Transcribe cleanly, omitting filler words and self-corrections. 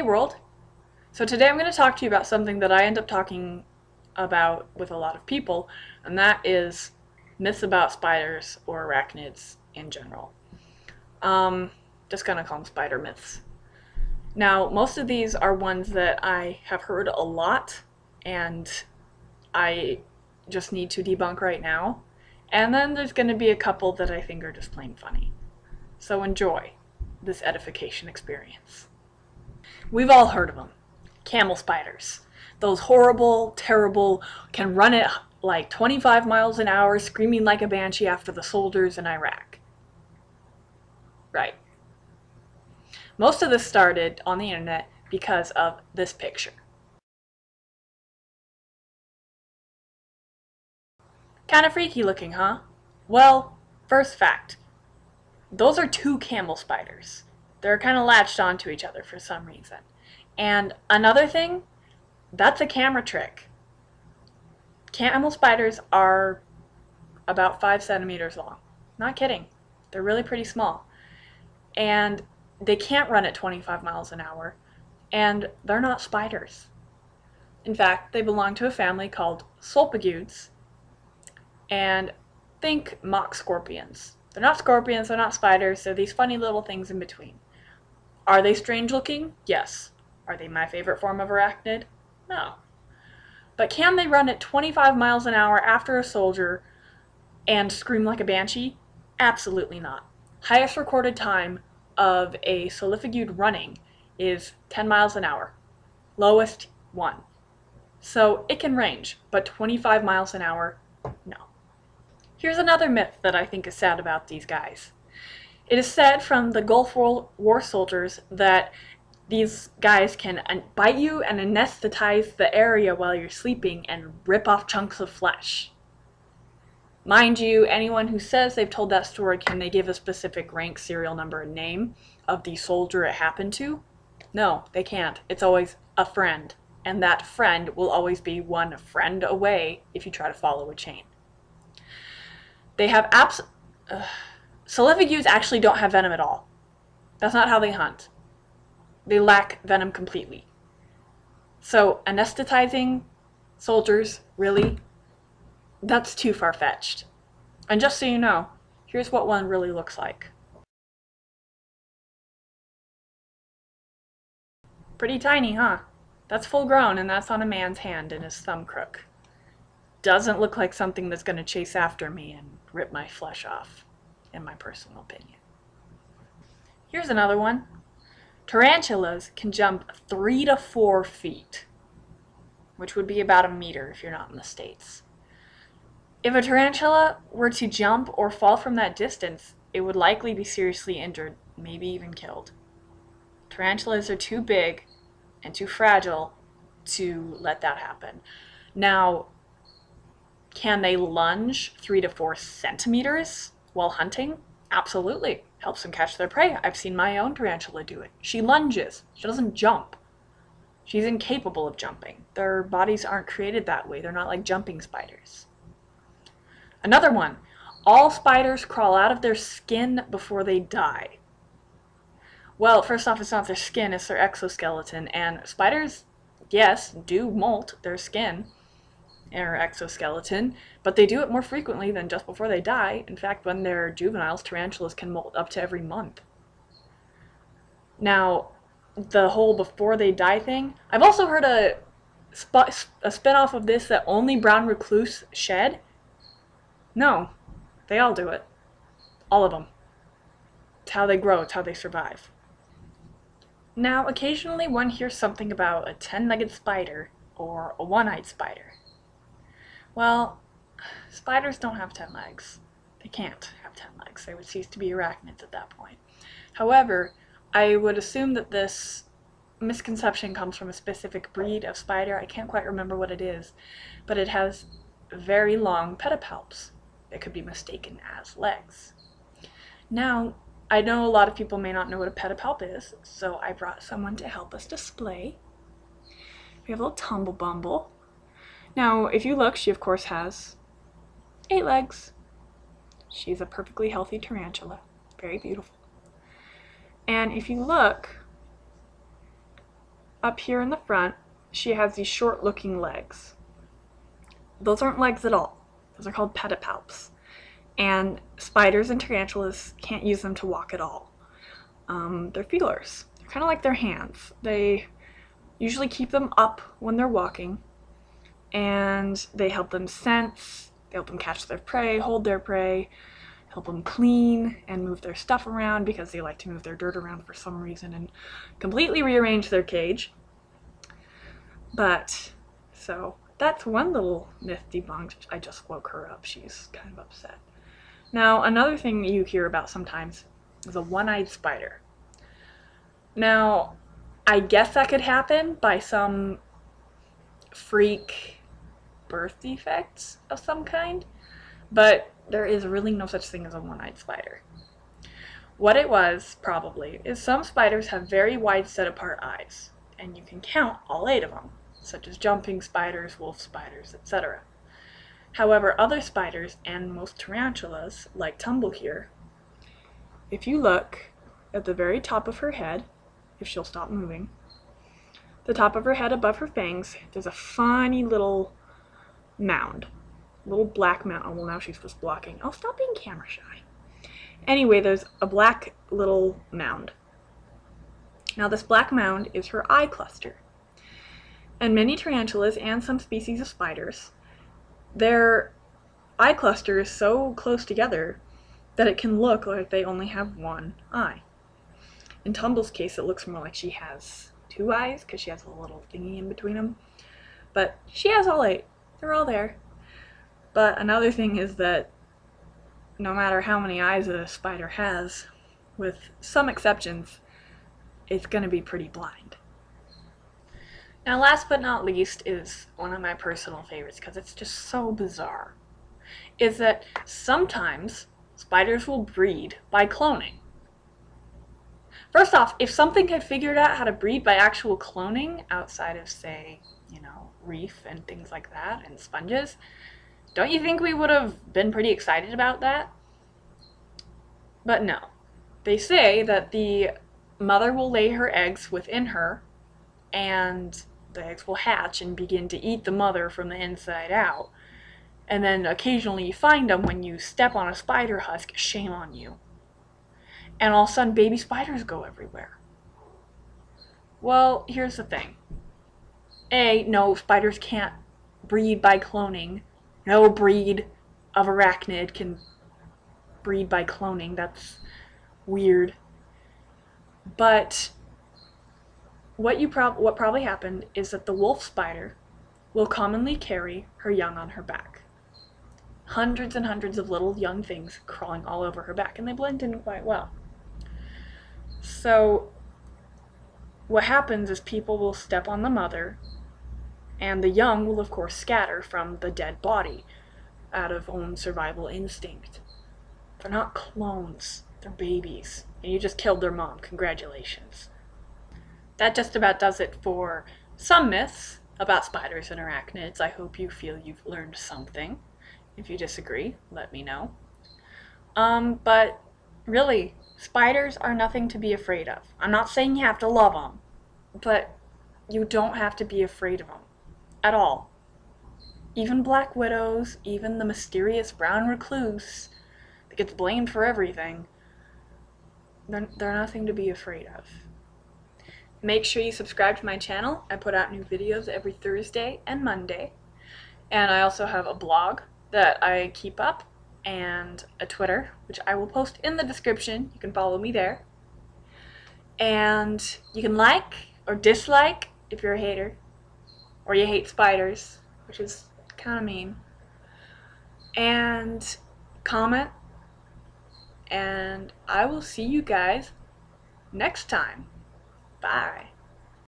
world! So today I'm going to talk to you about something that I end up talking about with a lot of people, and that is myths about spiders or arachnids in general. Just gonna call them spider myths. Now, most of these are ones that I have heard a lot, and I just need to debunk right now. And then there's going to be a couple that I think are just plain funny. So enjoy this edification experience. We've all heard of them. Camel spiders. Those horrible, terrible, can run at like 25 miles an hour, screaming like a banshee after the soldiers in Iraq. Right. Most of this started on the internet because of this picture. Kinda freaky looking, huh? Well, first fact. Those are two camel spiders. They're kind of latched onto each other for some reason. And another thing, that's a camera trick. Camel spiders are about 5 centimeters long. Not kidding. They're really pretty small. And they can't run at 25 miles an hour. And they're not spiders. In fact, they belong to a family called sulpigudes. And think mock scorpions. They're not scorpions, they're not spiders, they're these funny little things in between. Are they strange looking? Yes. Are they my favorite form of arachnid? No. But can they run at 25 miles an hour after a soldier and scream like a banshee? Absolutely not. Highest recorded time of a sulpigude running is 10 miles an hour. Lowest, 1. So it can range, but 25 miles an hour, no. Here's another myth that I think is sad about these guys. It is said from the Gulf War soldiers that these guys can bite you and anesthetize the area while you're sleeping and rip off chunks of flesh. Mind you, anyone who says they've told that story, can they give a specific rank, serial number, and name of the soldier it happened to? No, they can't. It's always a friend, and that friend will always be one friend away if you try to follow a chain. They have sulpigudes actually don't have venom at all. That's not how they hunt. They lack venom completely. So anesthetizing soldiers, really? That's too far-fetched. And just so you know, here's what one really looks like. Pretty tiny, huh? That's full grown, and that's on a man's hand in his thumb crook. Doesn't look like something that's going to chase after me and rip my flesh off, in my personal opinion. Here's another one. Tarantulas can jump 3 to 4 feet, which would be about a meter if you're not in the States. If a tarantula were to jump or fall from that distance, it would likely be seriously injured, maybe even killed. Tarantulas are too big and too fragile to let that happen. Now, can they lunge 3 to 4 centimeters while hunting? Absolutely. Helps them catch their prey. I've seen my own tarantula do it. She lunges. She doesn't jump. She's incapable of jumping. Their bodies aren't created that way. They're not like jumping spiders. Another one. All spiders crawl out of their skin before they die. Well, first off, it's not their skin, it's their exoskeleton. And spiders, yes, do molt their skin or exoskeleton, but they do it more frequently than just before they die. In fact, when they're juveniles, tarantulas can molt up to every month. Now, the whole before they die thing, I've also heard a spin-off of this that only brown recluse shed. No, they all do it. All of them. It's how they grow, it's how they survive. Now, occasionally one hears something about a 10-legged spider or a one-eyed spider. Well, spiders don't have 10 legs. They can't have 10 legs. They would cease to be arachnids at that point. However, I would assume that this misconception comes from a specific breed of spider. I can't quite remember what it is, but it has very long pedipalps. It could be mistaken as legs. Now, I know a lot of people may not know what a pedipalp is, so I brought someone to help us display. We have a little tumble bumble. Now, if you look, she of course has 8 legs. She's a perfectly healthy tarantula. Very beautiful. And if you look, up here in the front, she has these short looking legs. Those aren't legs at all. Those are called pedipalps. And spiders and tarantulas can't use them to walk at all. They're feelers. They're kind of like their hands. They usually keep them up when they're walking, and they help them sense, they help them catch their prey, hold their prey, help them clean and move their stuff around because they like to move their dirt around for some reason and completely rearrange their cage. But, so, that's one little myth debunked. I just woke her up. She's kind of upset. Now, another thing that you hear about sometimes is a one-eyed spider. Now, I guess that could happen by some freak birth defects of some kind, but there is really no such thing as a one-eyed spider. What it was, probably, is some spiders have very wide set apart eyes, and you can count all 8 of them, such as jumping spiders, wolf spiders, etc. However, other spiders, and most tarantulas, like Tumble here, if you look at the very top of her head, if she'll stop moving, the top of her head above her fangs, there's a funny little mound. Little black mound. Oh, well, now she's just blocking. Oh, stop being camera shy. Anyway, there's a black little mound. Now, this black mound is her eye cluster. And many tarantulas and some species of spiders, their eye cluster is so close together that it can look like they only have one eye. In Tumble's case, it looks more like she has 2 eyes because she has a little thingy in between them. But she has all 8. They're all there. But another thing is that no matter how many eyes a spider has, with some exceptions, it's going to be pretty blind. Now, last but not least is one of my personal favorites because it's just so bizarre, is that sometimes spiders will breed by cloning. First off, if something had figured out how to breed by actual cloning outside of, say, reef and things like that, and sponges, don't you think we would have been pretty excited about that? But no. They say that the mother will lay her eggs within her, and the eggs will hatch and begin to eat the mother from the inside out. And then occasionally you find them when you step on a spider husk, shame on you. And all of a sudden baby spiders go everywhere. Well, here's the thing. No, spiders can't breed by cloning. No breed of arachnid can breed by cloning. That's weird. But what probably happened is that the wolf spider will commonly carry her young on her back. Hundreds and hundreds of little young things crawling all over her back, and they blend in quite well. So what happens is people will step on the mother, and the young will of course scatter from the dead body out of own survival instinct. They're not clones, they're babies, and you just killed their mom. Congratulations. That just about does it for some myths about spiders and arachnids. I hope you feel you've learned something. If you disagree, let me know. But really, spiders are nothing to be afraid of. I'm not saying you have to love them, but you don't have to be afraid of them at all. Even black widows, even the mysterious brown recluse that gets blamed for everything, they're nothing to be afraid of. Make sure you subscribe to my channel. I put out new videos every Thursday and Monday. And I also have a blog that I keep up, and a Twitter, which I will post in the description. You can follow me there. And you can like or dislike if you're a hater, or you hate spiders, which is kind of mean. And comment, and I will see you guys next time. Bye.